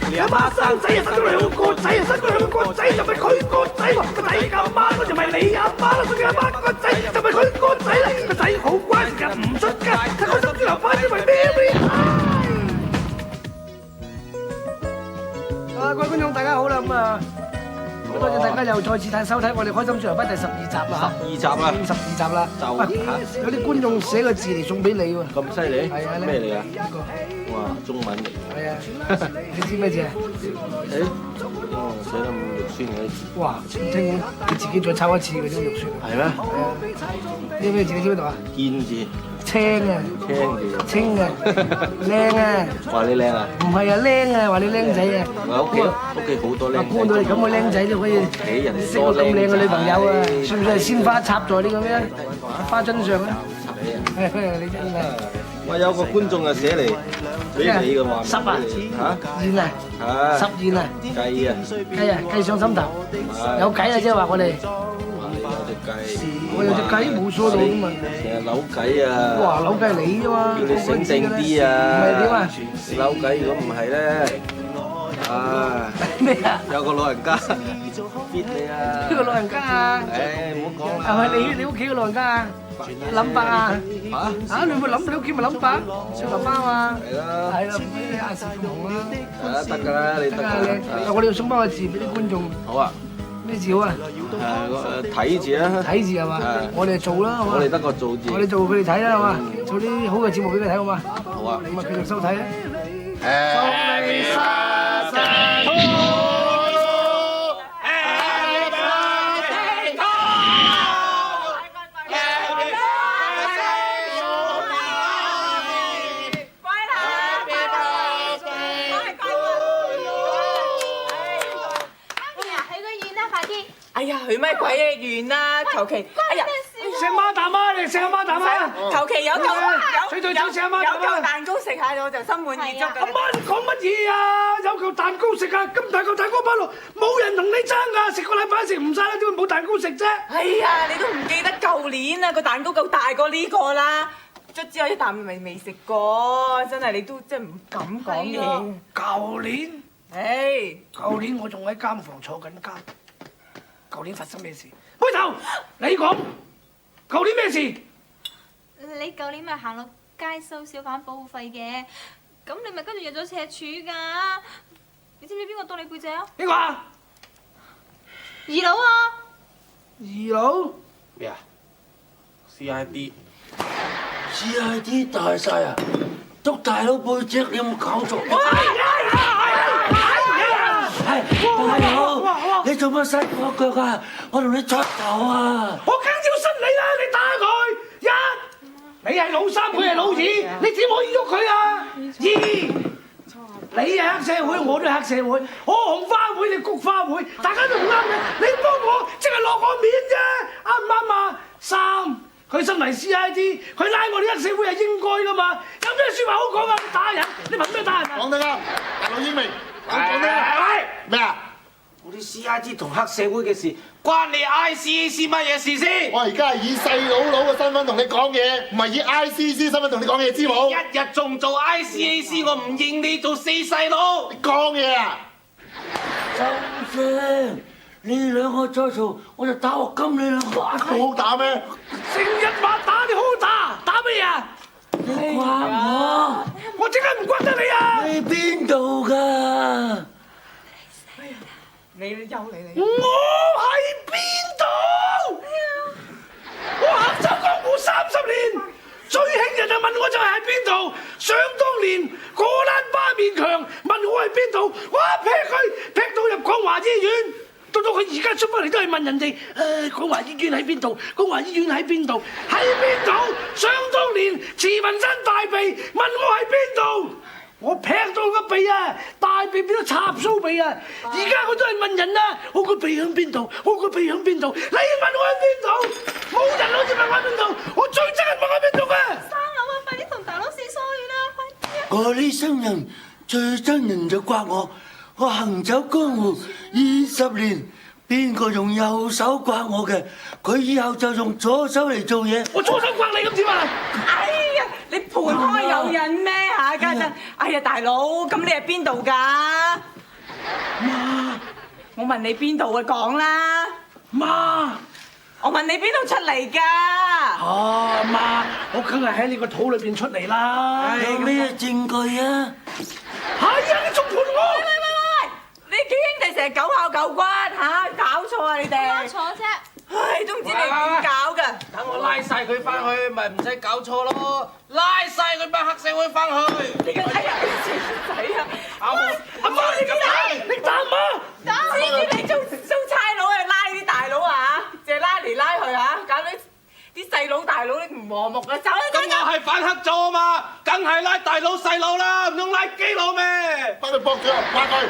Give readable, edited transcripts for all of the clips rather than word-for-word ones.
你阿媽生仔啊，生咗兩個仔啊，生咗兩個仔就咪佢個仔喎，個仔阿媽嗰就咪你阿媽啦，生咗阿媽個仔就咪佢個仔啦，個仔好乖，成日唔出街，睇開心豬油花就咪 Mary。各位觀眾大家好啦，咁啊，好多謝大家又再次收睇我哋開心豬油花第12集啦嚇，12集啦，就有啲觀眾寫個字嚟送俾你喎，咁犀利？係啊，咩嚟㗎？呢個哇，中文嚟。係啊，你知咩字啊？誒，哦，寫得咁肉酸嘅字。哇，唔聽佢自己再抄一次嗰種肉酸。係咩？係啊，呢咩字你知邊度啊？堅字。青啊，青字。青啊，靚啊。話你靚啊？唔係啊，靚啊，話你靚仔啊。我屋企好多靚仔。估到你咁嘅靚仔都可以識個咁靚嘅女朋友啊？算唔算係鮮花插在呢個咩花樽上啊？你真係。我有個觀眾啊寫嚟俾你嘅話。濕啊？嚇？燕啊？係。濕燕啊？雞啊？雞啊？雞上心頭。有計啊！即係話我哋。有隻雞。我有隻雞冇疏到㗎嘛。成日扭計啊！哇！扭計你啫嘛。叫你醒定啲啊！唔係點啊？扭計如果唔係咧，啊咩啊？有個老人家 fit 你啊！邊個老人家啊？誒唔好講啦。係咪你屋企個老人家啊？林伯啊？嚇？你有冇諗你屋企咪林伯？小爸爸嘛？係啦。係啦，俾你亞視紅啦。得㗎啦，你得㗎。我哋要送翻個字俾啲觀眾。好啊。咩字好啊？睇字啊！睇字係嘛？我哋做啦，好嘛？我哋得個做字。我哋做佢哋睇啦，好嘛？做啲好嘅節目俾佢睇，好嘛？好啊。咁啊，繼續收睇啊！祝你生日快樂！哎呀，許乜鬼嘢完啦？求其，哎呀，食孖蛋啊！你食孖蛋啊！求其有嚿蛋糕食下我就心滿意足㗎。阿媽你講乜嘢啊？有嚿蛋糕食啊！咁大嚿蛋糕擺落，冇人同你爭㗎！食個禮拜食唔晒啦，點會冇蛋糕食啫？哎呀，你都唔記得舊年啊個蛋糕夠大過呢個啦，卒之有一啖未食過，真係你都真係唔敢講嘢。舊年，舊年我仲喺監房坐緊監。舊年發生咩事？開頭，你講，舊年咩事？你舊年咪行落街收小販保護費嘅，咁你咪跟住入咗赤柱㗎。你知唔知邊個當你背脊啊？邊個啊？二佬啊！二佬？咩啊 ？CID 大晒啊！捉大佬背脊，你有冇搞錯？大佬，你做乜伸我腳啊？我同你出頭啊！我梗要伸你啦！你打佢一，你係老三，佢係老二，你點可以喐佢啊？二，你係黑社會，我都係黑社會，我紅花會，你菊花會，大家都唔啱嘅，你幫我即係落我面啫，啱唔啱啊？三，佢身為 CID， 佢拉我哋黑社會係應該噶嘛？有咩説話好講啊？打人，你憑咩打人啊？講得啱，大佬英明，講得啱。咩啊？我啲 CID 同黑社會嘅事，關你 ICAC 乜嘢事先？我而家係以細佬嘅身份同你講嘢，唔係以 ICC 身份同你講嘢，知冇？一日仲做 ICAC， 我唔認你做四細佬。你講嘢啊！收聲！你兩個再嘈，我就打鑊金你兩個。好打咩？成日話打你好打，打咩啊？你刮我即刻唔刮得你啊！你邊度㗎？你又嚟你。我喺邊度？我行走江湖30年，最興人就問我就係喺邊度。想當年果欄巴面強問我係邊度，我一劈佢劈到入廣華醫院。到佢而家出翻嚟都係問人哋，廣華醫院喺邊度？廣華醫院喺邊度？喺邊度？想當年慈雲山大鼻問我喺邊度？我劈到個鼻啊，大鼻變咗插蘇鼻啊！而家佢都係問人啊，我個鼻響邊度？我個鼻響邊度？你問我喺邊度？冇人好似問我喺邊度，我最憎人問我喺邊度嘅。三佬啊，快啲同大佬試疏遠啦，快啲啊！我呢生人最憎人就刮我，我行走江湖20年，邊個用右手刮我嘅，佢以後就用左手嚟做嘢。我左手刮你咁點啊？哎呀，哎呀，大佬，咁你係邊度㗎？媽，我問你邊度啊，講啦。媽，我問你邊度出嚟㗎？媽，我梗係喺你個肚裏邊出嚟啦。有咩證據啊？係啊，你仲盤我？喂！你幾兄弟成日狗咬狗骨嚇，搞錯啊你哋！坐啫。唉，都唔知你點搞㗎。等我拉晒佢翻去，咪唔使搞錯咯！拉晒佢班黑社會翻去。你個仔啊，仔啊！阿媽，你咁打，你打媽！知你做差佬啊，拉啲大佬啊，淨係拉嚟拉去啊，搞到啲細佬大佬你唔和睦啊，走啦！咁我係反黑組啊嘛，梗係拉大佬細佬啦，唔通拉基佬咩？幫佢駁住啊，刮佢！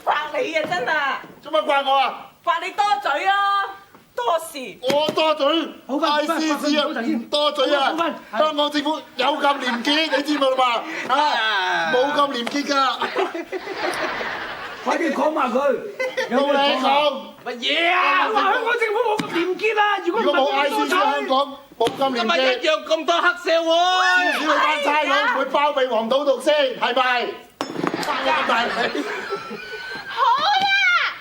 刮你啊真啊！做乜刮我啊？刮你多嘴啊，多事。我多嘴好翻，ICC 啊，唔多嘴啊！香港政府有咁廉潔，你知冇嘛？啊，冇咁廉潔㗎，快啲講埋佢，有冇咩你講。乜嘢啊？話香港政府冇咁廉潔啊！如果如果冇唔係 ICC 香港冇咁今廉日一潔，樣咁多黑社會。少你班差佬唔會包庇黃賭毒先，係咪？生咗咁大你。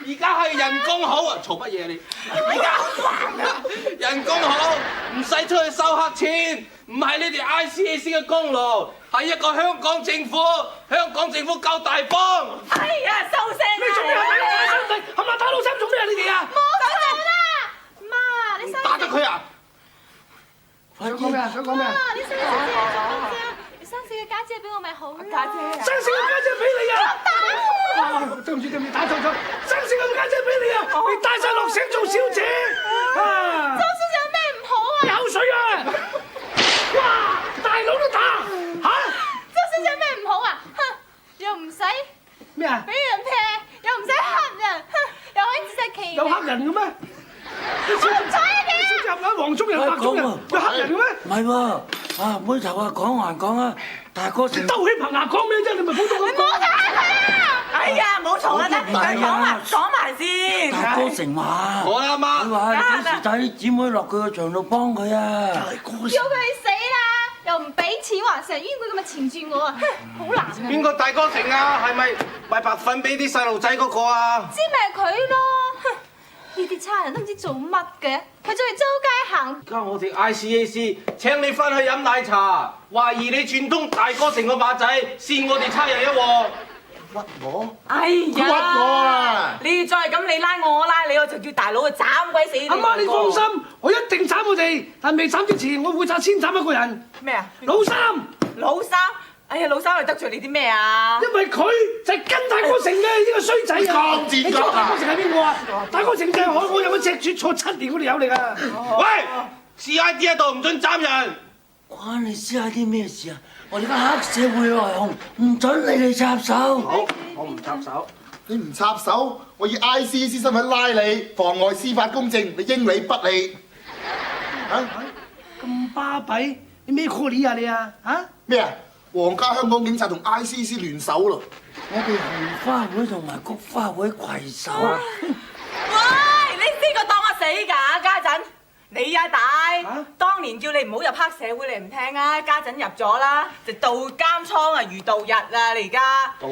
而家係人工好啊！嘈乜嘢你？而家人工好，唔使出去收黑錢，唔係你哋 ICAC 嘅功勞，係一個香港政府夠大方。哎呀，收聲你做咩啊？係咪打老三做咩啊？你哋啊？媽，你生打得佢啊！快想講咩啊？想講咩啊？你生死啊！你生死嘅家姐俾我咪好咯。家姐啊！生性嘅家姐俾你啊！對唔住，打錯咗，生性嘅家姐俾你啊！你帶晒落城做小姐啊！周小姐有咩唔好啊？有水啊！哇！大佬都打嚇？周小姐有咩唔好啊？哼，又唔使咩啊？俾人劈，又唔使黑人，哼，又可以自食其有力。黑人嘅咩？我唔睬你啊！小姐入黃種人、白種人，有黑人嘅咩？唔係喎，啊妹頭啊，講還講啊，大哥成兜起棚牙講咩啫？你咪普通咁講。哎呀，冇嘈啦，得唔係講埋啊講埋先。大哥成話，我阿佢媽話幾時帶啲姊妹落佢個場度幫佢啊？叫佢死啦！又唔俾錢還成冤鬼咁嘅纏住我啊！哼，好難啊！邊個大哥成啊？係咪賣白粉俾啲細路仔嗰個啊？知咪係佢咯？哼，呢啲差人都唔知做乜嘅，佢仲係周街行。而家我哋 ICAC 請你翻去飲奶茶，懷疑你串通大哥成個馬仔，扇我哋差人一鑊。屈我？哎屈我呀啊！你再咁你拉我，我拉你，我就叫大佬去斬鬼死你。阿媽你放心，我一定斬佢哋，但未斬之前，我會先斬一個人。咩啊？老三，老三，哎呀，老三係得罪你啲咩啊？因為佢就係跟大哥成嘅呢個衰仔啊！咁賤格啊你知道大哥成係邊個啊？大哥成就係海我有個隻豬坐7年嗰條友嚟㗎。喂，CID 喺度唔准斬人。關你 CID 咩事啊？我哋個黑社會內訌，唔准你哋插手。好，我唔插手。你唔插手，我以 ICC 身份拉你，妨礙司法公正，你應理不理。啊？咁巴閉，你咩 call 你啊你啊？嚇？咩啊？皇家香港警察同 ICC 聯手咯。我哋紅花會同埋菊花會攜手。喂，你呢個當我死㗎？家陣你啊大，當年叫你唔好入黑社會，你唔聽啊！家陣入咗啦，就盜監倉啊，如盜日啊！你而家，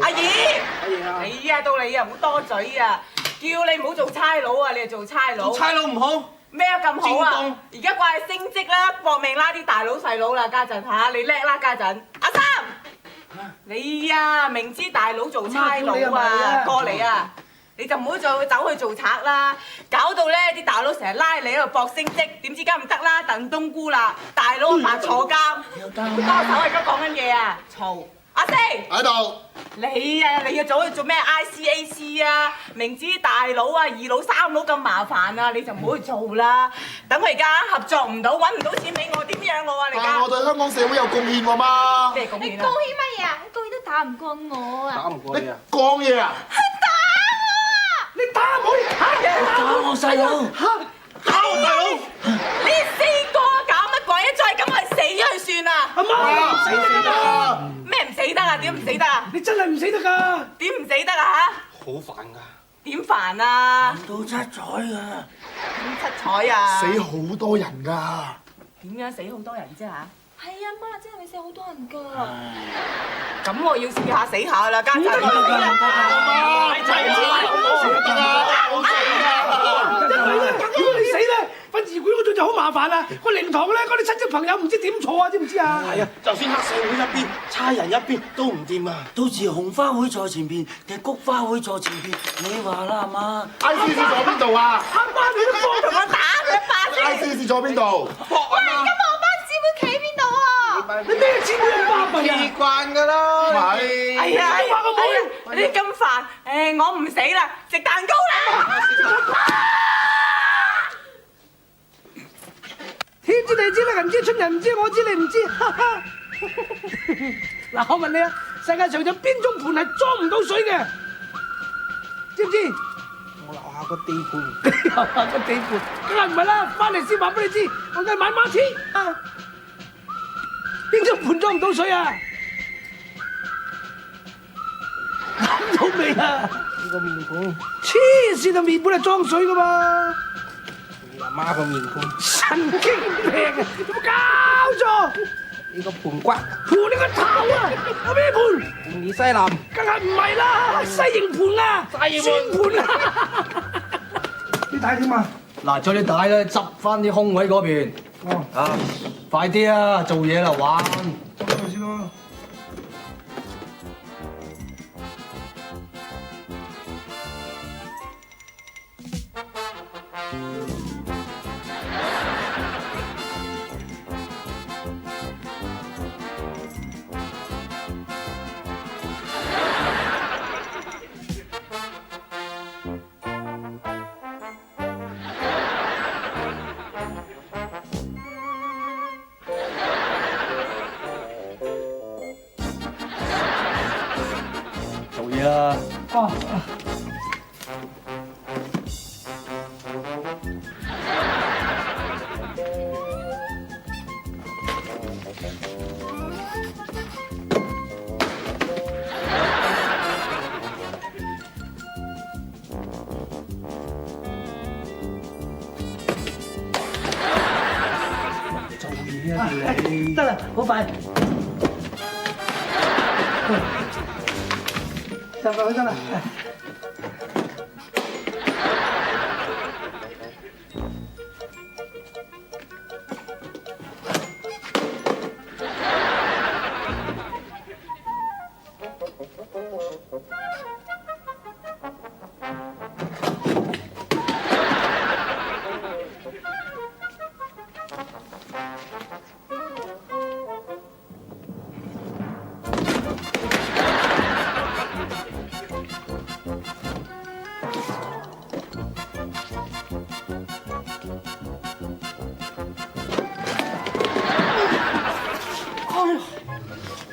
阿姨，你啊到你啊，唔好多嘴啊！叫你唔好做差佬啊，你就做差佬。差佬唔好。咩咁好啊正當？而家掛你升職啦，搏命拉啲大佬細佬啦，家陣嚇你叻啦，家陣。阿三，你啊明知大佬做差佬啊，過嚟啊！你就唔好再走去做賊啦，搞到咧啲大佬成日拉你喺度搏升職，點知梗唔得啦，燉冬菇啦，大佬白坐監，多手而家講緊嘢啊，嘈！阿四喺度。你啊走去做咩 ICAC 啊？明知大佬啊、二佬、三佬咁麻煩啊，你就唔好去做啦。等佢而家合作唔到，揾唔到錢俾我，點養我啊？你而家但我對香港社會有貢獻喎媽。咩貢獻啊？你貢獻乜嘢啊？你貢獻都打唔過我啊！打唔過你啊！講嘢啊！你打我嚇！打我細佬。打我大佬！呢四個搞乜鬼啊？再咁係死咗佢算啦！阿媽，死得啦！咩唔死得啊？點唔死得啊？你真係唔死得㗎！點唔死得啊？好煩㗎。點煩啊？到七彩啊！點七彩啊？死好多人㗎。點樣死好多人啫嚇？係啊，幫阿姐係咪死好多人㗎？咁我要試下死下啦，家陣。如果你死咧，殯儀館嗰度就好麻煩啦。個靈堂咧，嗰啲親戚朋友唔知點坐啊，知唔知啊？係啊，就算黑社會一邊，差人一邊都唔掂啊！到時紅花會坐前邊定菊花會坐前邊，你話啦，阿媽。 ICC 坐邊度啊阿媽你都幫同我打佢一巴先。 ？ICC 坐邊度？喂，咁我班姊妹企邊度啊？你咩姊妹咁巴閉啊？習慣㗎啦，係。係啊，你咁煩，我唔死啦，食蛋糕啦！天知地知啦，人知春人唔知，我知你唔知，哈哈！嗱，我問你啊，世界上有邊種盤係裝唔到水嘅？知唔知？我樓下個地盤。樓下個地盤，梗係唔係啦，翻嚟先話俾你知，我梗係買馬車啊！邊種盤裝唔到水啊？諗到未啊？呢個面盤，黐線啊！面盤係裝水噶嘛？你阿媽個面盤，神經病啊！有冇搞錯？呢個盤骨，盤你個頭啊！有咩盤？盤爾西林。梗係唔係啦，西營盤啊，西營轉盤啊！你睇點啊？嗱，將啲帶咧執翻啲空位嗰邊。哦，啊，快啲啊，做嘢啦，玩。執翻佢先咯。做嘢啦。哦。做嘢啊你。得啦，好快。就快得啦。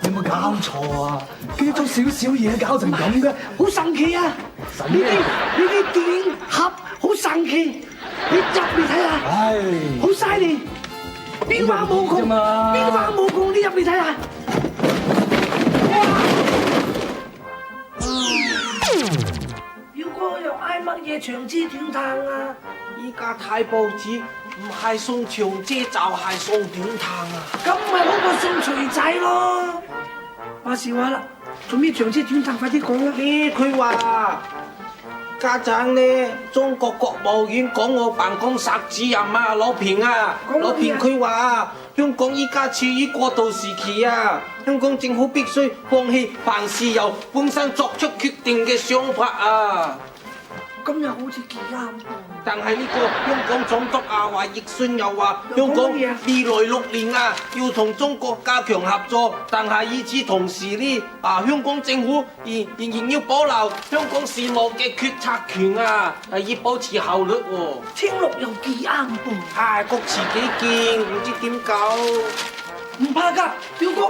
有冇搞錯啊？呢種少少嘢搞成咁嘅，好神奇啊！呢啲電影盒好神奇，你入嚟睇下，唉，好犀利，變化無窮，啫嘛變化無窮，你入嚟睇下。表哥又嗌乜嘢長枝短嘆啊？依家睇報紙唔係送長遮就係送短嘆啊！咁咪好過送錘仔咯。話時話啦，做咩長枝短嘆？快啲講啦！呢佢話家陣呢，中國國務院港澳辦公室主任啊攞片啊，攞片佢話香港依家處於過渡時期啊，香港政府必須放棄凡事由本身作出決定嘅想法啊。今日好似幾啱喎。但係呢個香港總督啊話奕信又話香港未來6年啊要同中國加強合作，但係與此同時呢香港政府仍然要保留香港事務嘅決策權啊，以保持效率喎。聽落又幾啱噃。唉，各持己見，唔知點搞。唔怕㗎，表哥，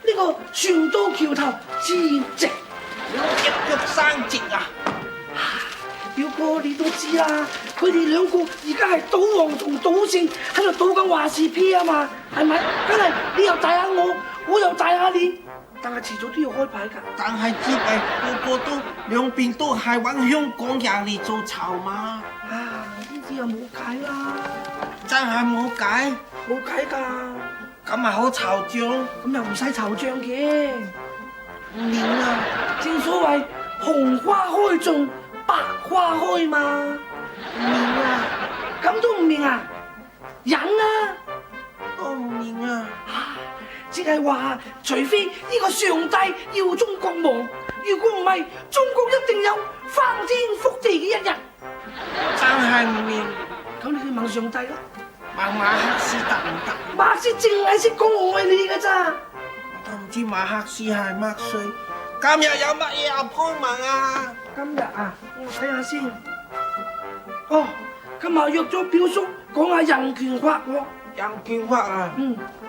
呢個船到橋頭自然直。一腳生直啊！表哥你都知啦，佢哋兩個而家係賭王同賭聖喺度賭緊話事 P 啊嘛，係咪？梗係你又大下我，我又大下你，但係遲早都要開牌㗎。但係只係個個都兩邊都係揾香港人嚟做籌碼。啊，呢啲又冇計啦，真係冇計。冇計㗎。咁咪好惆悵。咁又唔使惆悵嘅。唔明啊，正所謂紅花開盡，白花開嘛。唔明啊，咁都唔明啊？忍啊！我唔明啊。即係話，除非呢個上帝要中國亡，如果唔係，中國一定有翻天覆地嘅一日。真係唔明。咁你去問上帝啦。問馬克思得唔得？馬克思淨係識講愛你㗎咋。我都唔知馬克思係乜水。今日有乜嘢啊潘文啊？今日啊，我睇下先。哦，今日約咗表叔講下人權法喎。人權法啊？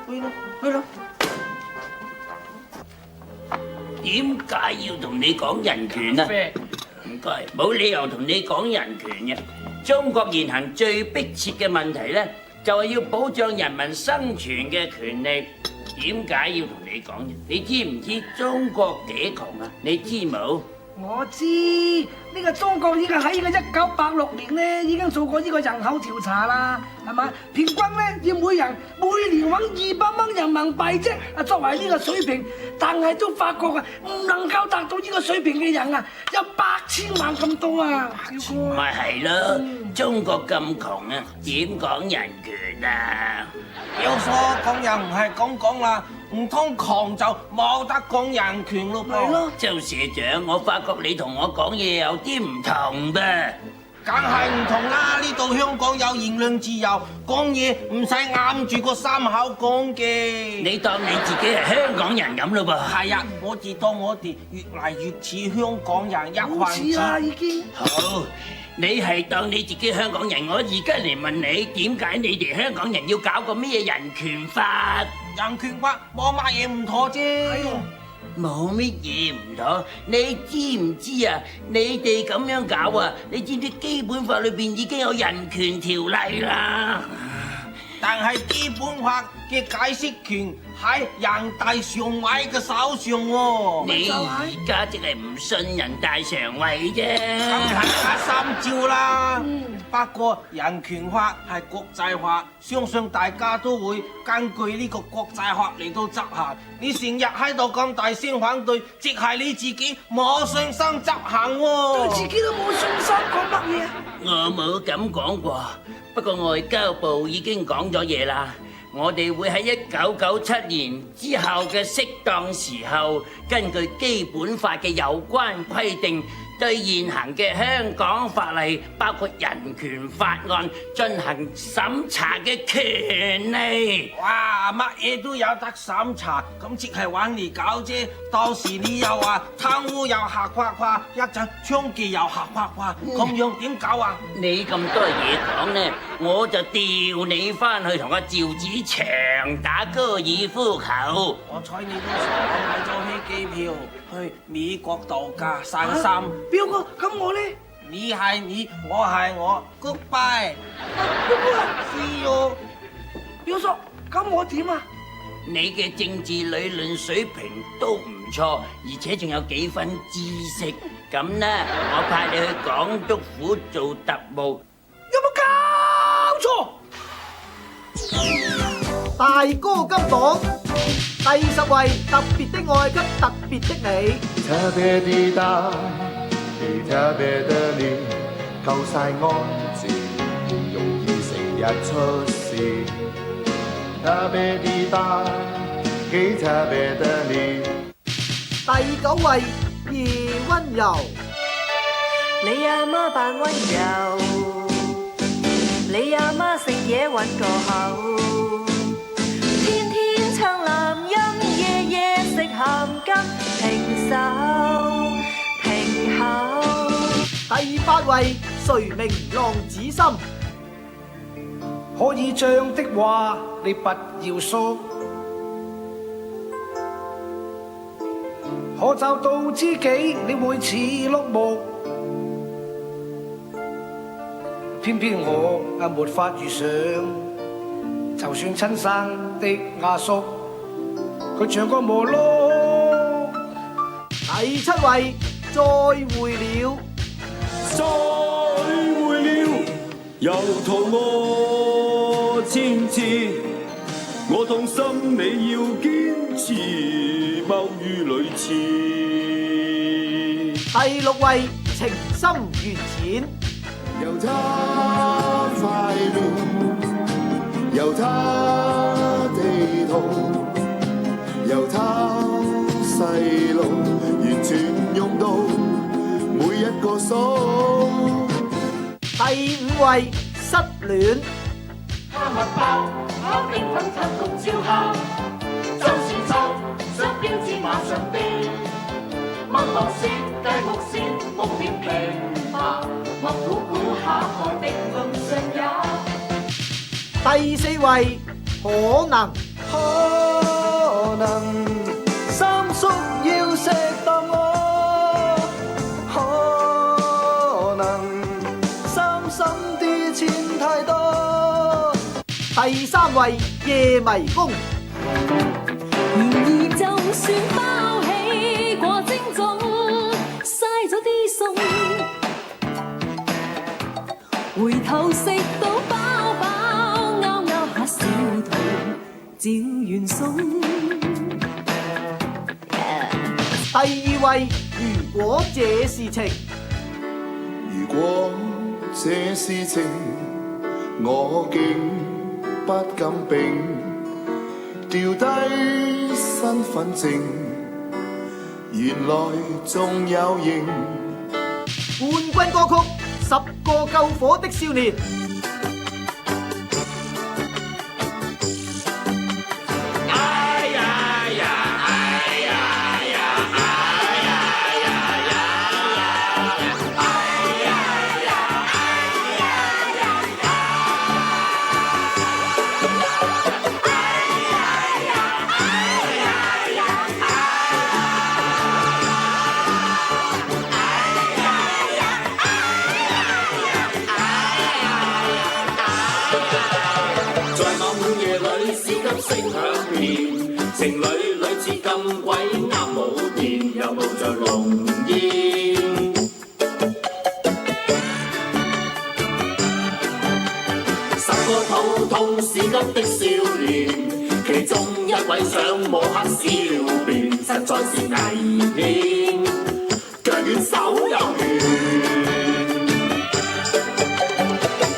去咯，去咯。點解要同你講人權啊？唔該，冇理由同你講人權嘅。中國現行最迫切嘅問題咧，就係要保障人民生存嘅權利。點解要同你講嘅？你知唔知中國幾窮啊？你知冇？我知呢個中國依家喺呢個1986年咧已經做過呢個人口調查啦，係嘛？平均咧要每人每年揾200蚊人民幣啫，啊作為呢個水平，但係都發覺啊唔能夠達到呢個水平嘅人啊有8000萬咁多啊！咪係咯，中國咁窮啊，點講人權啊？表叔講又唔係咁講啦，唔通窮就冇得講人權咯噃？係咯，周社長，我發覺你同我講嘢有啲唔同噃。梗係唔同啦！呢度香港有言論自由，講嘢唔使揞住個心口講嘅。你當你自己係香港人咁咯噃？係啊，我哋當我哋越嚟越似香港人一好似份啦子。已經。好，你係當你自己香港人，我而家嚟問你，點解你哋香港人要搞個咩人權法？人權法冇乜嘢唔妥啫。冇乜嘢唔妥，你知唔知啊？你哋咁樣搞啊，你知唔知基本法裏邊已經有人權條例啦？但係基本法嘅解釋權喺人大常委嘅手上喎。你而家即係唔信人大常委啫。梗係打三照啦。不過人權法係國際法，相信大家都會根據呢個國際法嚟到執行。你成日喺度咁大聲反對，即係你自己冇信心執行喎。對自己都冇信心，講乜嘢啊？我冇咁講過，不過外交部已經講咗嘢啦。我哋會喺1997年之後嘅適當時候，根據基本法嘅有關規定，對現行嘅香港法例，包括人權法案進行審查嘅權利。哇，乜嘢都有得審查，咁即係玩嚟搞啫。到時你又話貪污又嚇誇誇，一陣槍擊又嚇誇誇，咁樣點搞啊？你咁多嘢講呢，我就調你翻去同阿趙子祥打高爾夫球。我睬你都傻，我買咗飛機票去美國度假散心。表哥，咁我咧？你係你，我係我 ，Goodbye，表哥啊， See you。表叔，咁我點啊？你嘅政治理論水平都唔錯，而且仲有幾分知識。咁呢，我派你去港督府做特務。有冇搞錯？大哥金榜第10位，特別的愛給特別的你。特別的大，特別的你，夠晒安靜，唔容易成日出事。特別的大，幾特別的你。第9位，夜溫柔。你阿媽扮溫柔，你阿媽食嘢揾個口，天天唱男音，夜夜食鹹金，停手停口。第8位，誰明浪子心。可以這樣的話，你不要說。可找到知己，你會似綠木。偏偏我沒法遇上，就算親生的阿叔，佢唱歌冇咯。第7位，再會了。再會了，又同我千次，我痛心你要堅持，謀於女廁。第六位情深緣淺，由他快樂，由他地圖，由他細路，完全用到每一個數。第五位失戀，他密爆，他冰粉七焗燒烤，就是臭，雙標誌馬上飛，麥樂線、雞木線、木片平白，麥估估下海的路上也。第四位可能，三叔要錫當我，可能三心啲錢太多。第三位夜迷宮，然而就算包起過精種，嘥咗啲餸，回頭食到飽飽，勾勾下小肚，照完餸。第二位如果這是情，如果這是情，我竟不敢並，掉低身份證，原來仲有型。冠軍歌曲《10個救火的少年》。情侶女似咁鬼啱冇電，又冒着濃煙。10個肚痛屎急的少年，其中一位想摸黑小便，實在是危險，腳軟手又軟。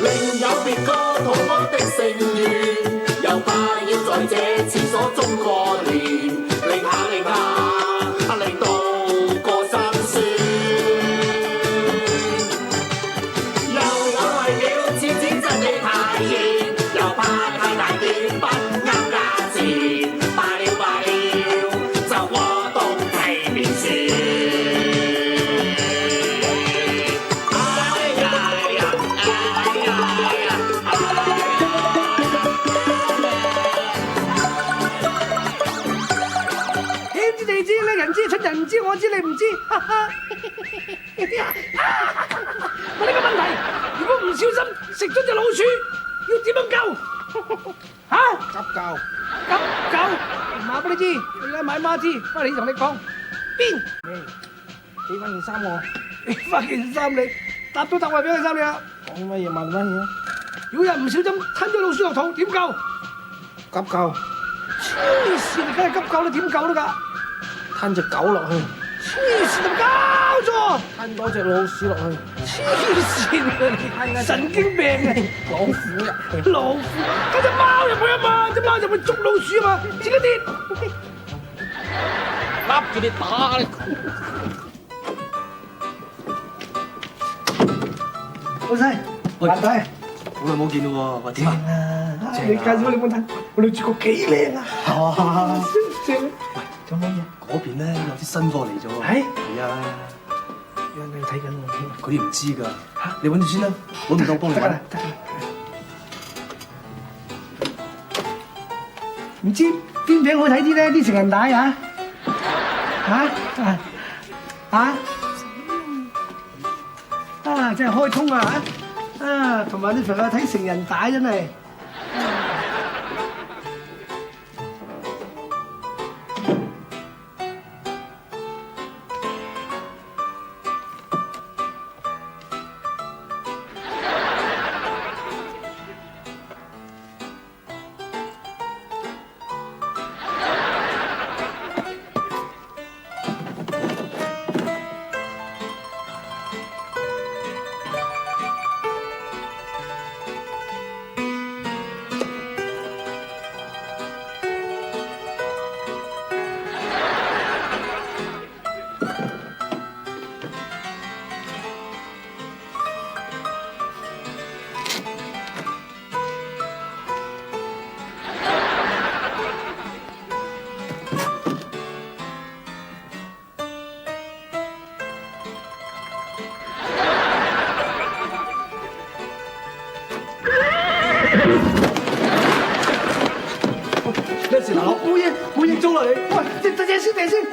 另有別個肚屙的成員，又怕要在這廁所中過年，令下令到個心酸。又有為了廁紙質地太熱，又怕太大件不啱價錢，罷了，就過冬皮面船。出人唔知，我知你唔知，哈哈！問你個問題，如果唔小心食咗隻老鼠，要點樣救？嚇？急救！急救！話俾你知，你而家買孖支，翻嚟同你講邊？俾翻件衫我，俾翻件衫你，答都答話俾件衫你啊！講乜嘢問乜嘢？如果有人唔小心吞咗老鼠落肚，點救？急救！黐線，梗係急救啦，點救都㗎？吞隻狗落去，黐線咁搞錯，吞多隻老鼠落去，黐線啊你，神經病啊！老虎入去，老虎，跟隻貓入去啊嘛，隻貓入去捉老鼠啊嘛，自己跌，笠住你打你。老細，難睇，好耐冇見咯喎，點啊？你介紹你冇睇，我女主角幾靚啊！正。喂，做乜嘢？嗰邊咧有啲新貨嚟咗喎。係啊，有人睇緊喎。佢哋唔知㗎。嚇，你揾住先啦，我唔夠幫你揾。得啦。唔知邊餅好睇啲咧？啲成人帶啊？真係開通啊！同埋你朋友睇成人帶真係。喂，借先借先。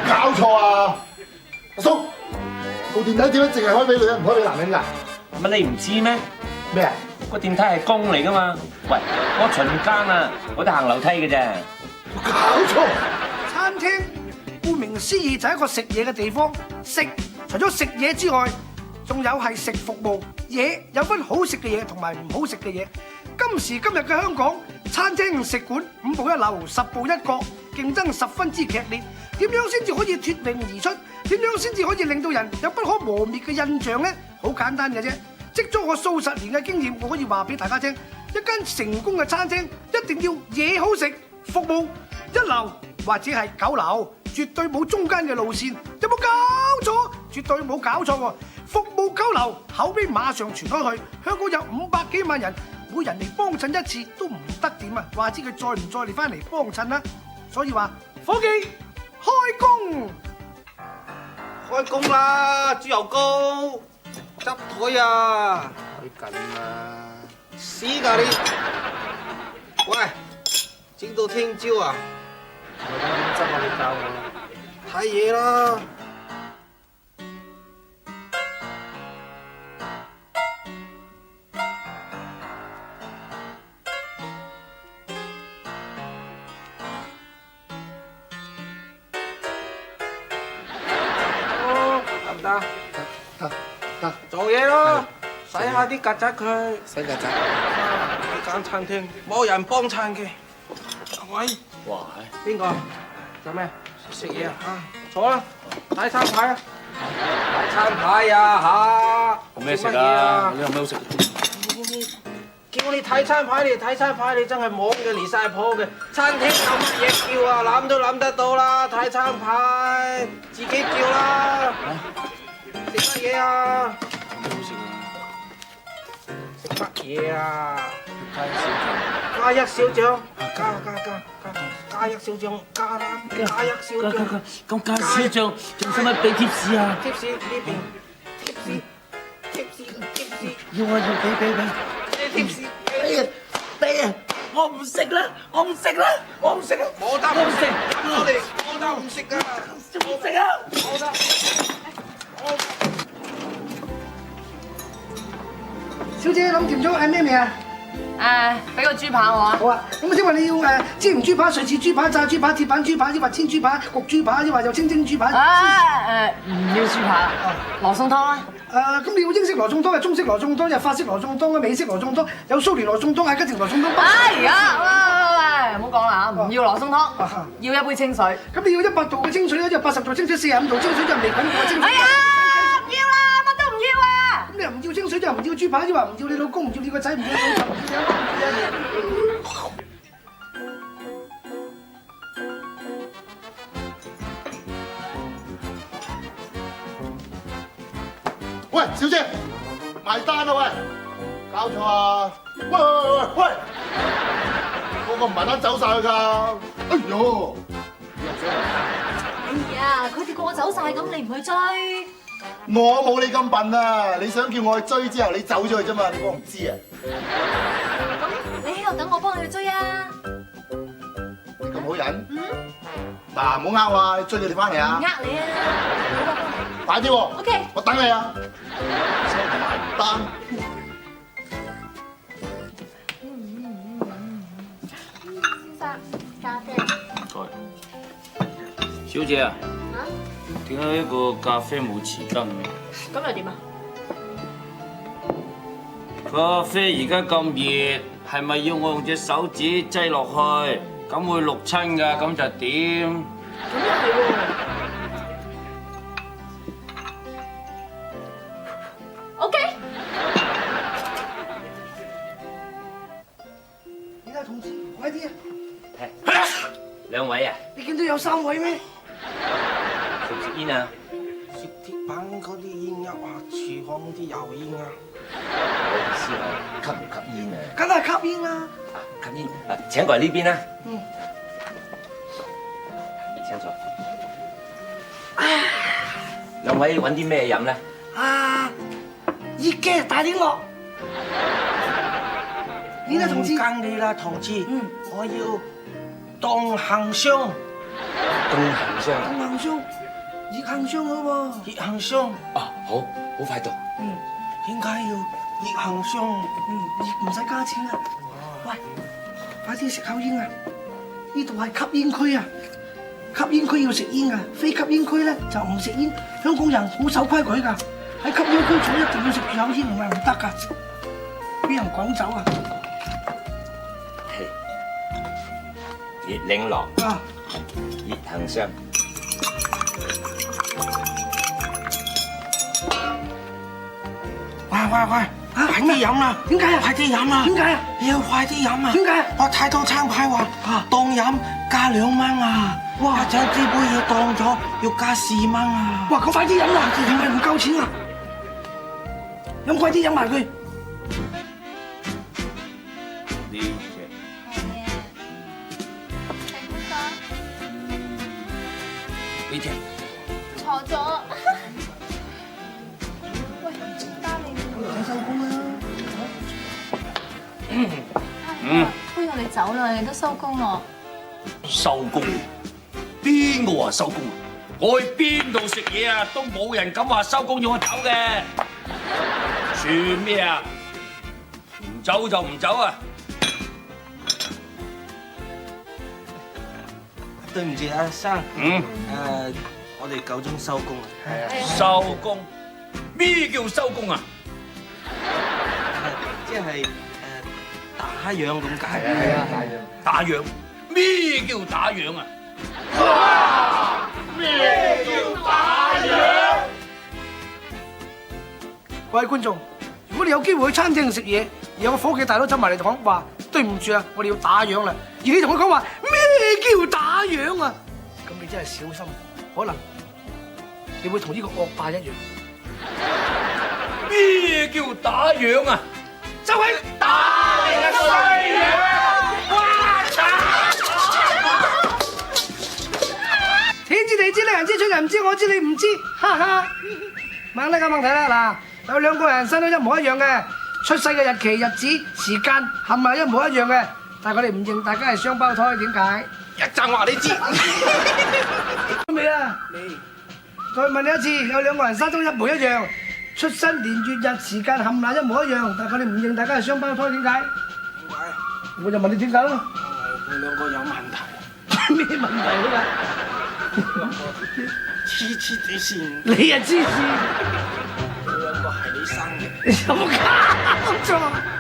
搞錯啊！阿叔，部電梯點解淨係開俾女人唔開俾男人㗎？乜你唔知咩？咩啊？個電梯係公嚟噶嘛？喂，我巡更啊，我得行樓梯嘅啫。搞錯！餐廳顧名思義就係一個食嘢嘅地方，食除咗食嘢之外，仲有係食服務。嘢有分好食嘅嘢同埋唔好食嘅嘢。今時今日嘅香港，餐廳食館5步一樓10步一角，競爭十分之劇烈。點樣先至可以脫穎而出？點樣先至可以令到人有不可磨滅嘅印象呢？好簡單嘅啫，積咗我數十年嘅經驗，我可以話俾大家聽，一間成功嘅餐廳一定要嘢好食，服務一流或者係9流，絕對冇中間嘅路線。有冇搞錯？絕對冇搞錯喎！服務9流，口碑馬上傳開去。香港有500幾萬人，每人嚟幫襯一次都唔得點啊！話知佢再唔再嚟翻嚟幫襯啦？所以話，伙計開工！開工啦！豬油膏，執台啊！開緊啦！死㗎你！喂，整到聽朝啊！我點執啊？你教我。睇嘢啦！得，做嘢咯，洗下啲曱甴佢。洗曱甴。呢間餐廳冇人幫襯嘅。喂，哇，邊個？做咩？食嘢啊？坐啦，睇餐牌啊！睇餐牌啊嚇！有咩食啊？有咩好食？叫你睇餐牌，你睇餐牌，你真係懵嘅，離晒譜嘅。餐廳有乜嘢叫啊？諗都諗得到啦，睇餐牌，自己叫啦。食乜嘢啊？有咩好食啊？食乜嘢啊？加一小獎，加一小獎，加啦，加一小獎。咁加小獎，仲使乜俾貼士啊？貼士呢邊，貼士。要啊要俾。貼士。俾啊！我唔食啦！冇得唔食，冇得唔食噶，唔食啊！冇得。小姐諗掂咗嗌咩味啊？俾個豬扒我啊！好啊，咁請問你要煎魚豬扒、瑞士豬扒、炸豬扒、鐵板豬扒，抑或煎豬扒、焗豬扒，抑或有清蒸豬扒？唔要豬扒，羅宋湯啦。咁你要英式羅宋湯、係中式羅宋湯、有法式羅宋湯、美式羅宋湯、有蘇聯羅宋湯、係吉田羅宋湯。而家喂，唔好講啦嚇，唔要羅宋湯，要一杯清水。咁你要100度嘅清水咧，就80度清水、45度清水就未滾過清水。哎呀，唔要啦，乜都唔要啊！咁你又唔要清水就唔要豬扒，抑或唔要你老公、唔要你個仔、唔要你老豆、唔要你喂，小姐，埋單啦喂！搞錯啊！喂！個唔埋單走晒佢㗎！哎呦！哎呀，佢哋個個走晒咁，你唔去追？我冇你咁笨啊！你想叫我去追之後，你走咗去啫嘛？你估我唔知啊？咁你喺度等我幫你去追啊！你咁好人？嗱，唔好呃我啊！追佢哋翻嚟啊！唔呃你啊！快啲喎 ！OK， 我等你啊！埋單。先生，咖啡。小姐啊，點解呢個咖啡冇匙羹嘅？咁又點啊？咖啡而家咁熱，係咪要我用隻手指擠落去？咁會淥親㗎，咁就點？咁又係喎。OK。而家同志，快啲啊！兩位啊，你見到有3位咩？食唔食煙啊？食鐵板嗰啲煙啊，哇！廚房啲油煙啊，我意思係吸唔吸煙啊？梗係吸煙啦。吸煙啊！請過嚟呢邊啦。嗯。請坐。兩位揾啲咩飲咧？熱嘅大檸樂。呢個同志。唔跟你啦，同志。我要凍杏霜。凍杏霜。凍杏霜。熱杏霜好喎。熱杏霜。啊，好快到。點解要熱杏霜？熱唔使加錢啊！喂，快啲食口煙啊！呢度係吸煙區啊！吸煙區要食煙啊，非吸煙區咧就唔食煙。香港人好守規矩㗎，喺吸煙區坐一定要食住口煙，唔係唔得㗎，俾人趕走啊！熱檸樂。啊！熱杏霜。喂，快啲飲啦！點解啊？快啲飲啦！點解啊？你要快啲飲啊！點解？我睇到餐牌話當飲加2蚊啊！哇！一張支杯要當咗要加4蚊啊！哇！咁快啲飲啦，係咪唔夠錢啊？飲快啲飲埋佢。呢隻。呢隻。錯咗。喂，加你。想收工啦。不如我哋走啦，你都收工咯。收工？邊個話收工啊？我去邊度食嘢啊，都冇人敢話收工要我走嘅。算咩啊？唔走就唔走啊！對唔住阿生。我哋夠鐘收工啦。係啊。收工？咩叫收工啊？即係打烊咁解。係啊，打烊？咩叫打烊啊？哇！咩叫打烊？各位觀眾，如果你有機會去餐廳食嘢，而有個伙計大佬走埋嚟講話，對唔住啊，我哋要打烊啦，而你同佢講話咩叫打烊啊？咁你真係小心，可能你會同呢個惡霸一樣。咩叫打烊啊？就係打你個衰樣！哇！天知地知，你人知，出人唔知，我知你唔知，哈哈！問呢個問題啦，嗱，有2個人生都一模一樣嘅，出世嘅日期、日子、時間係咪一模一樣嘅？但係佢哋唔認大家係雙胞胎，點解？一陣話你知。未啊？未。再問你一次，有2個人生都一模一樣，出生年月日時間冚唪唥一模一樣，但係佢哋唔認大家係雙胞胎，點解？點解？我就問你點解咯？佢2個有問題。咩問題啊？黐地線。你啊黐線！佢2個係你生嘅。有冇搞錯？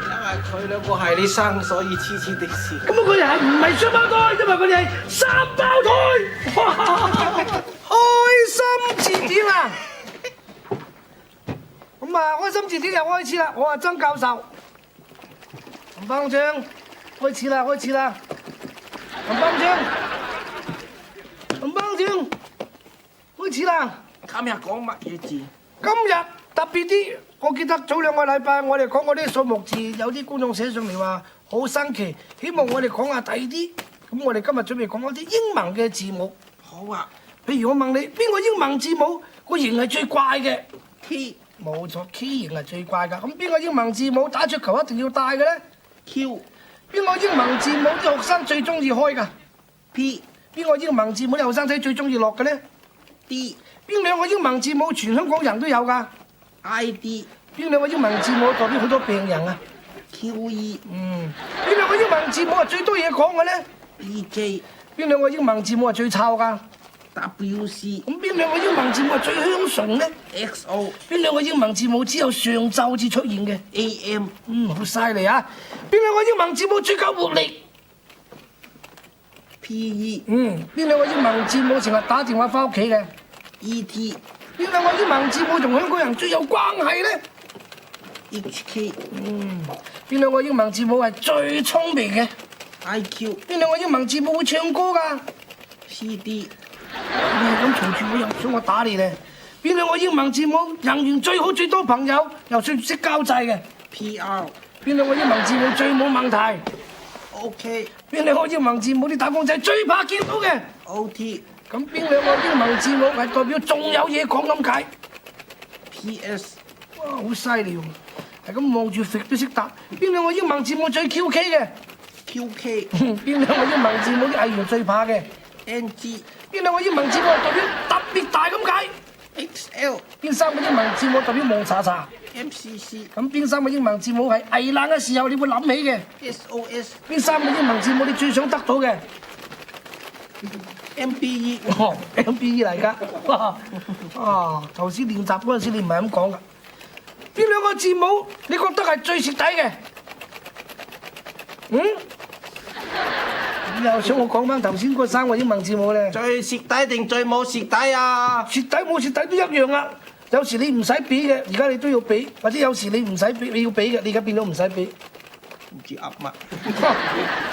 因為佢2個係你生，所以黐地線。咁佢哋係唔係雙胞胎？因為佢哋係3胞胎。哇！開心字典啊！咁啊，開心字典又開始啦！我係曾教授，林班長，開始啦！林班長，開始啦！今日講乜嘢字？今日特別啲，我記得早2個禮拜我哋講嗰啲數目字，有啲觀眾寫上嚟話好新奇，希望我哋講下第二啲。咁我哋今日準備講嗰啲英文嘅字母。好啊。譬如我問你，邊個英文字母個形係最怪嘅 ？K， 冇錯 ，K 形係最怪㗎。咁邊個英文字母打桌球一定要帶嘅咧 ？Q。邊個英文字母啲學生最中意開㗎 ？P。邊個英文字母啲後生仔最中意落嘅咧 ？D。邊2個英文字母全香港人都有㗎 ？ID。邊2個英文字母代表好多病人啊 ？QE。邊2個英文字母係最多嘢講嘅咧 ？BJ。邊2個英文字母係最臭㗎 WC。咁邊兩個英文字母係最香醇咧 ？XO。邊兩個英文字母只有上晝至出現嘅 ？AM。好犀利啊！邊兩個英文字母最夠活力 ？PE。邊兩個英文字母成日打電話翻屋企嘅 ？ET。邊兩個英文字母同香港人最有關係咧 ？HK。邊兩個英文字母係最聰明嘅 ？IQ。邊兩個英文字母會唱歌㗎 ？CD。咁嘈住我又想我打你咧？邊兩個英文字母人緣最好最多朋友又最識交際嘅 ？PR。邊兩個英文字母最冇問題 ？OK。邊兩個英文字母啲打工仔最怕見到嘅 ？OT。咁邊兩個英文字母係代表仲有嘢講咁解 ？PS。哇，好犀利喎！係咁望住揈都識答。邊兩個英文字母最 QK 嘅 ？QK。邊兩個英文字母啲藝員最怕嘅 ？NG。邊兩個英文字母係代表特別大咁解 ？XL。邊三個英文字母代表蒙查查 ？MCC。咁邊三個英文字母係危難嘅時候你會諗起嘅 ？SOS。邊三個英文字母你最想得到嘅 ？MBE。MBE 嚟㗎。頭先練習嗰陣時你唔係咁講㗎。邊兩個字母你覺得係最蝕底嘅？又想我講翻頭先嗰三個英文字母咧？最蝕底定最冇蝕底啊？蝕底冇蝕底都一樣啊！有時你唔使俾嘅，而家你都要俾；或者有時你唔使俾，你要俾嘅，你而家變到唔使俾。唔知噏乜？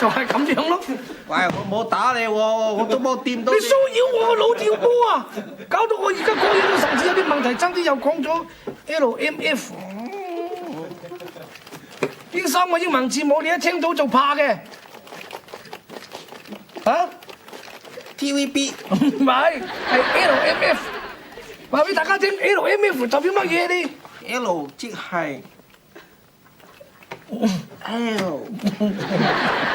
就係咁樣咯。喂，我冇打你喎，我都冇掂到你。你騷擾我個腦電波啊！搞到我而家講嘢都甚至有啲問題，爭啲又講咗 LMF。邊三個英文字母你一聽到就怕嘅？嚇 ？TVB。唔係，係 LMF。話俾大家聽 ，LMF 代表乜嘢你 ？L 即係 L。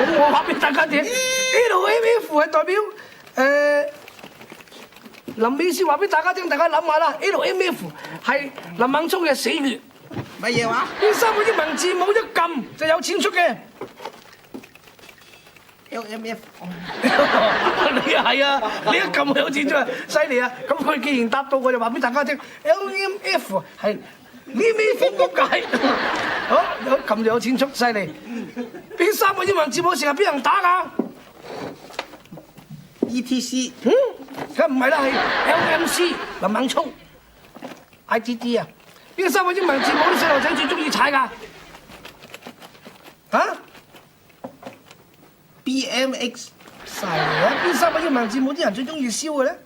我話俾大家聽 ，LMF 係代表林美詩話俾大家聽，大家諗下啦。LMF 係林猛聰嘅死穴。乜嘢話？呢三個英文字母一撳就有錢出嘅。LMF。你係啊，你一撳就有錢出啊，犀利啊！咁佢既然答到，我就話俾大家聽 ，LMF 係呢味風咁解。好，一撳就有錢出，犀利。邊三個英文字母成日俾人打㗎 ？ETC。梗唔係啦，係 LMC 林猛聰 ITD 啊！邊三個英文字母啲細路仔最中意踩㗎？嚇 ？BMX。犀利啊！邊三個英文字母啲人最中意燒嘅咧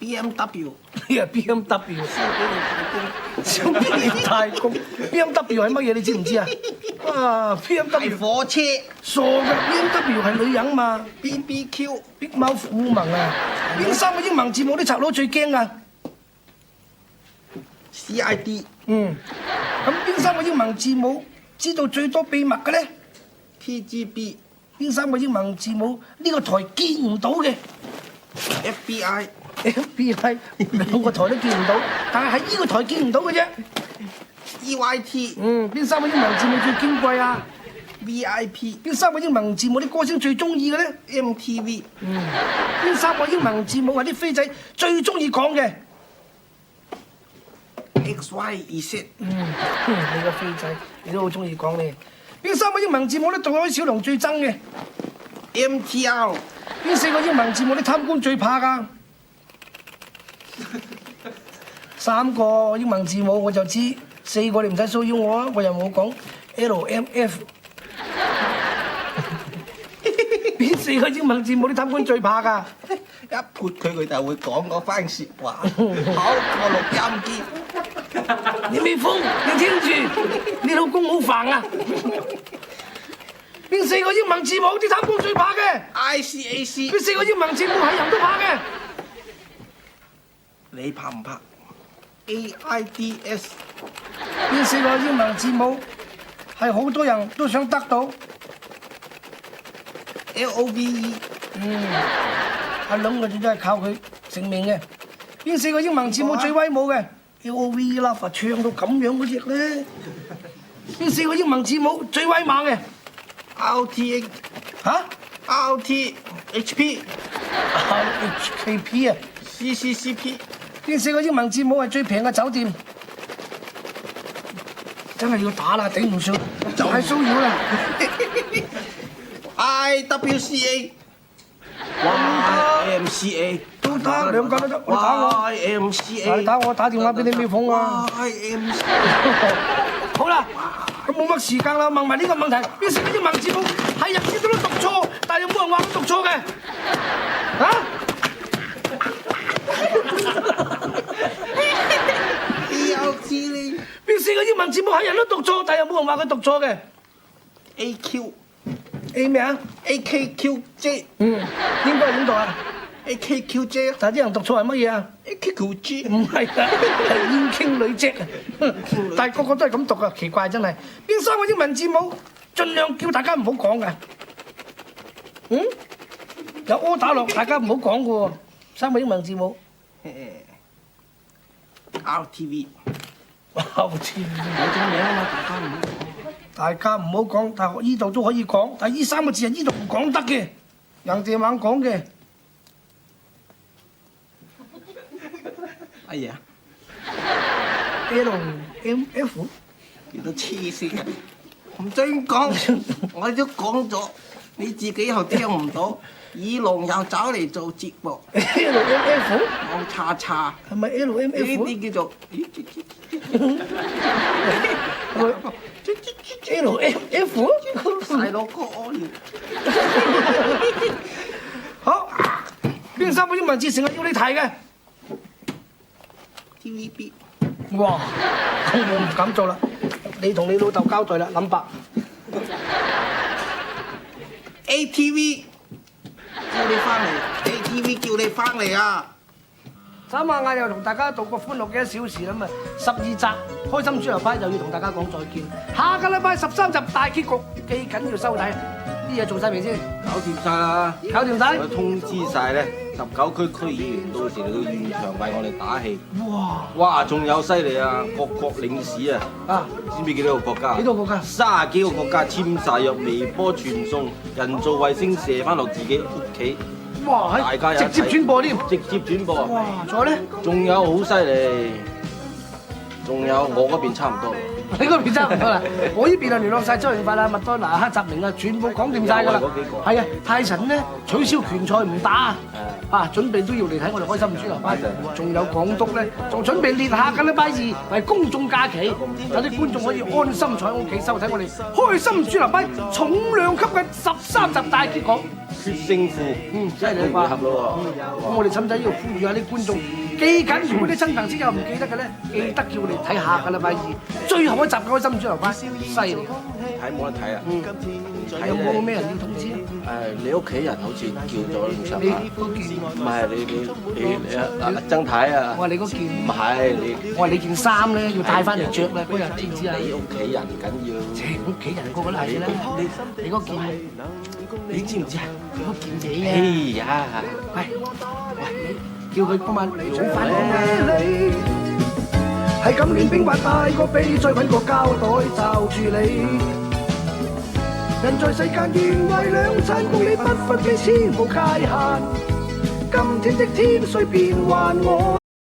？BMW。BMW。燒邊太公 BMW 係乜嘢？你知唔知啊？BMW 火車。傻㗎 ，BMW 係女人嘛 ？BBQ。Big Mouth Woman啊！邊三個英文字母啲賊佬最驚啊？CID。咁邊三個英文字母知道最多秘密嘅咧 ？KGB。邊三個英文字母呢個台見唔到嘅 ？FBI。兩個台都見唔到，但係喺呢個台見唔到嘅啫。EYT。邊三個英文字母最矜貴啊 ？VIP。邊三個英文字母啲歌星最中意嘅咧 ？MTV。邊三個英文字母係啲飛仔最中意講嘅 ？XYZ。你個飛仔，你都好中意講你。邊三個英文字母咧，杜海小龍最憎嘅 ？MTR。邊四個英文字母啲貪官最怕㗎？三個英文字母我就知，四個你唔使騷擾我啊，我又冇講 LMF。邊四個英文字母啲貪官最怕㗎？一潑佢就會講嗰番説話。好，我錄音機。你未瘋，你聽住，你老公好煩啊！邊四個英文字母啲貪官最怕嘅 ？ICAC。邊四個英文字母係人都怕嘅？你怕唔怕 ？AIDS。邊四個英文字母係好多人都想得到 ？LOVE。阿兩個字都係靠佢成名嘅。邊四個英文字母最威武嘅 ？LOVE 啦，唱到咁樣嗰隻咧。邊四個英文字母最威猛嘅 ？RTX。嚇 ？RTHP。HKP 啊！ CCCP 邊四個英文字母係最平嘅酒店？真係要打啦，頂唔順，太騷擾啦。IWCA。YMCA 都得，兩個都得，我打我。YMCA 你打我，打電話俾你咩風啊？ YMCA 好啦，咁冇乜時間啦，問埋呢個問題，邊四個英文字母係人知道都讀錯，但係有冇人話我讀錯嘅？啊？有知你邊四個英文字母係人都讀錯，但係有冇人話佢讀錯嘅 ？AQ A 咩啊 ？AKQJ 應該係點讀啊 ？AKQJ 但係啲人讀錯係乜嘢啊 ？AKQJ 唔係啊，係燕傾女姐啊！但係個個都係咁讀啊，奇怪真係。邊三個英文字母盡量叫大家唔好講嘅？有柯打落，大家唔好講嘅喎。三個英文字母。RTV 有錢有種名啊嘛，大家唔好講，但係依度都可以講，但係依三個字係依度唔講得嘅，人哋猛講嘅。哎呀 LMF 你都黐線，唔準講，我都講咗，你自己又聽唔到，耳聾又走嚟做節目。LMF 講叉叉，係咪 LMF？ 呢啲叫做 LMF 細佬哥屙尿。好，邊三個英文字成日要你提嘅 ？TVB。哇！咁我唔敢做啦，你同你老豆交代啦，諗白。ATV 叫你翻嚟 ，ATV 叫你翻嚟啊！眨下眼又同大家度過歡樂嘅1小時啦嘛，12集開心豬油派又要同大家講再見，下個禮拜13集大結局，記緊要收睇，啲嘢做晒未先？搞掂晒啦，搞掂晒。我通知晒咧，19區區議員到時嚟到現場為我哋打氣。哇！仲有犀利啊，各國領事啊，知唔知幾多個國家？幾多個國家？30幾個國家簽晒約，微波傳送，人造衛星射翻落自己屋企。哇！大家有直接轉播添，直接轉播。哇！仲有咧？仲有好犀利，仲有我嗰邊差唔多。你嗰邊差唔多啦，我呢邊啊聯絡晒周潤發啦、麥當娜、黑澤明啊，全部講掂晒㗎啦。係啊，泰臣咧取消拳賽唔打啊，準備都要嚟睇我哋開心豬油派。仲有港督咧，仲準備列下個禮拜2為公眾假期，有啲觀眾可以安心坐喺屋企收睇我哋開心豬油派重量級嘅13集大結局。決勝負，犀利吧？咁我哋使唔使要呼籲下啲觀眾記緊？如果啲親朋戚友唔記得嘅咧，記得叫我哋睇下個禮拜2最後一集嘅開心豬油派，犀利！睇冇得睇啊！有冇咩人要通知啊？你屋企人好似叫咗咁上下。你嗰件唔係你曾太啊？我話你嗰件唔係你。我話你件衫咧要帶翻嚟着啦，嗰日知唔知啊？你屋企人緊要。屋企人個個都係啦。你嗰件，你知唔知啊？你嗰件嘢啊！哎呀！喂，叫佢今晚早翻工啦！係咁練兵法大個臂，再揾個膠袋罩住你。人在世間原為兩餐，共你不分彼此無界限。今天的天雖變幻，我